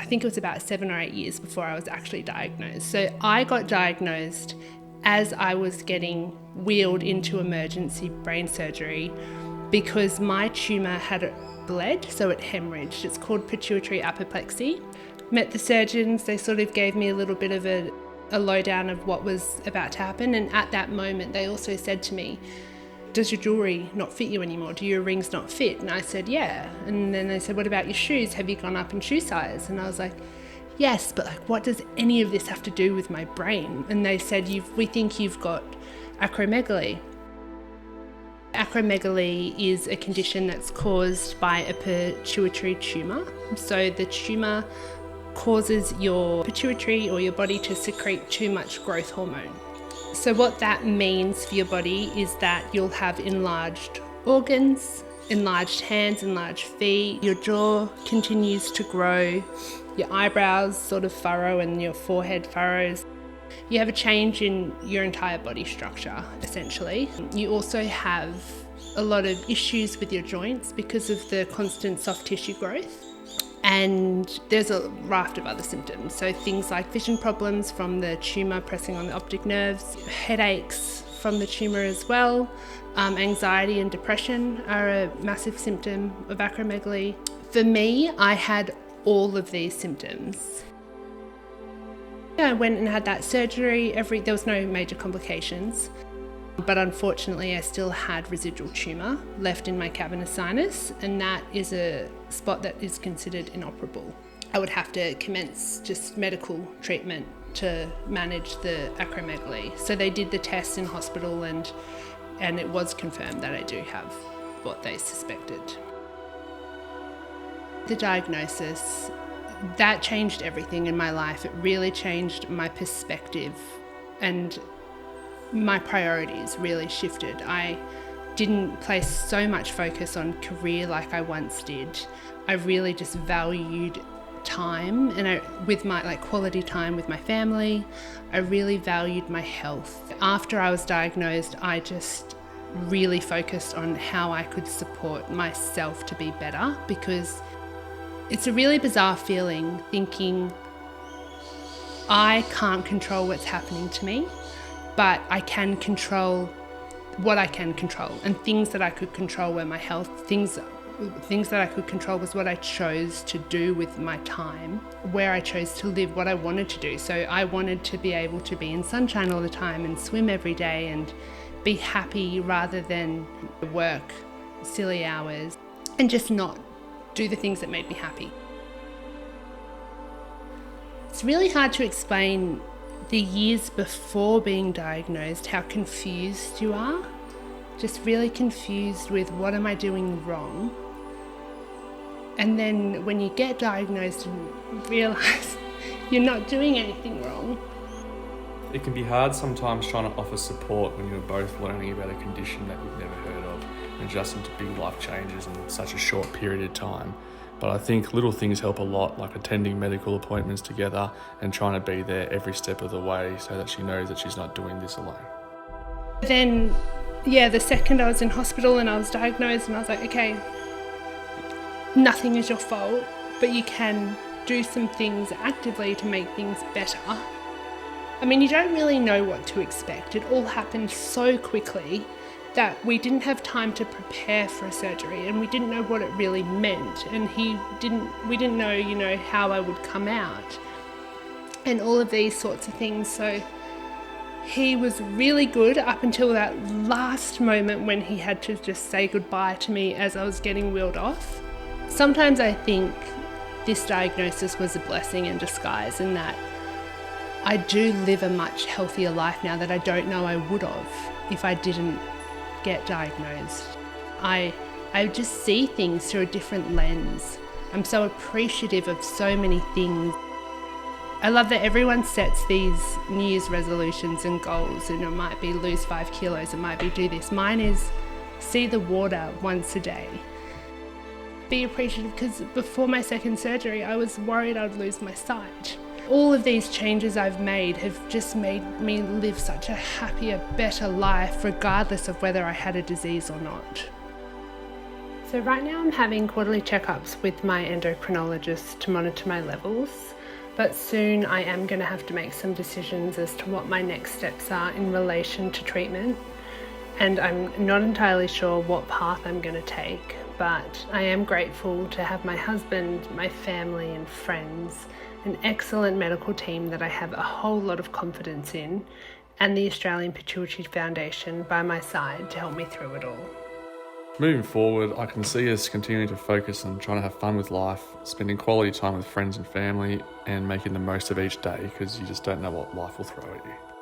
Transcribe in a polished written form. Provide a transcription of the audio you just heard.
I think it was about 7 or 8 years before I was actually diagnosed. So I got diagnosed as I was getting wheeled into emergency brain surgery because my tumour had bled, so it hemorrhaged. It's called pituitary apoplexy. Met the surgeons, they sort of gave me a little bit of a lowdown of what was about to happen, and at that moment they also said to me, does your jewellery not fit you anymore? Do your rings not fit? And I said, yeah. And then they said, what about your shoes? Have you gone up in shoe size? And I was like, yes, but like, what does any of this have to do with my brain? And they said, we think you've got acromegaly. Acromegaly is a condition that's caused by a pituitary tumour. So the tumour causes your pituitary or your body to secrete too much growth hormone. So what that means for your body is that you'll have enlarged organs, enlarged hands, enlarged feet. Your jaw continues to grow. Your eyebrows sort of furrow and your forehead furrows. You have a change in your entire body structure, essentially. You also have a lot of issues with your joints because of the constant soft tissue growth. And there's a raft of other symptoms. So things like vision problems from the tumour pressing on the optic nerves, headaches from the tumour as well, anxiety and depression are a massive symptom of acromegaly. For me, I had all of these symptoms. I went and had that surgery. There was no major complications, but unfortunately I still had residual tumour left in my cavernous sinus, and that is a spot that is considered inoperable. I would have to commence just medical treatment to manage the acromegaly. So they did the test in hospital and it was confirmed that I do have what they suspected. The diagnosis, that changed everything in my life. It really changed my perspective, and my priorities really shifted. I didn't place so much focus on career like I once did. I really just valued time, and with my quality time with my family. I really valued my health. After I was diagnosed, I just really focused on how I could support myself to be better, because it's a really bizarre feeling thinking I can't control what's happening to me, but I can control what I can control, and things that I could control were my health. Things that I could control was what I chose to do with my time, where I chose to live, what I wanted to do. So I wanted to be able to be in sunshine all the time and swim every day and be happy rather than work silly hours and just not do the things that made me happy. It's really hard to explain the years before being diagnosed, how confused you are. Just really confused with what am I doing wrong? And then when you get diagnosed and realise you're not doing anything wrong. It can be hard sometimes trying to offer support when you're both learning about a condition that you've never heard of and adjusting to big life changes in such a short period of time. But I think little things help a lot, like attending medical appointments together and trying to be there every step of the way so that she knows that she's not doing this alone. Then, the second I was in hospital and I was diagnosed, and I was like, okay, nothing is your fault, but you can do some things actively to make things better. I mean, you don't really know what to expect. It all happened so quickly that we didn't have time to prepare for a surgery, and we didn't know what it really meant, and we didn't know, how I would come out and all of these sorts of things. So he was really good up until that last moment when he had to just say goodbye to me as I was getting wheeled off. Sometimes I think this diagnosis was a blessing in disguise, and that I do live a much healthier life now that I don't know I would have if I didn't get diagnosed. I just see things through a different lens. I'm so appreciative of so many things. I love that everyone sets these New Year's resolutions and goals, and it might be lose 5 kilos, it might be do this. Mine is see the water once a day. Be appreciative, because before my second surgery I was worried I'd lose my sight. All of these changes I've made have just made me live such a happier, better life, regardless of whether I had a disease or not. So right now I'm having quarterly checkups with my endocrinologist to monitor my levels, but soon I am going to have to make some decisions as to what my next steps are in relation to treatment. And I'm not entirely sure what path I'm going to take, but I am grateful to have my husband, my family and friends, an excellent medical team that I have a whole lot of confidence in, and the Australian Pituitary Foundation by my side to help me through it all. Moving forward, I can see us continuing to focus on trying to have fun with life, spending quality time with friends and family, and making the most of each day because you just don't know what life will throw at you.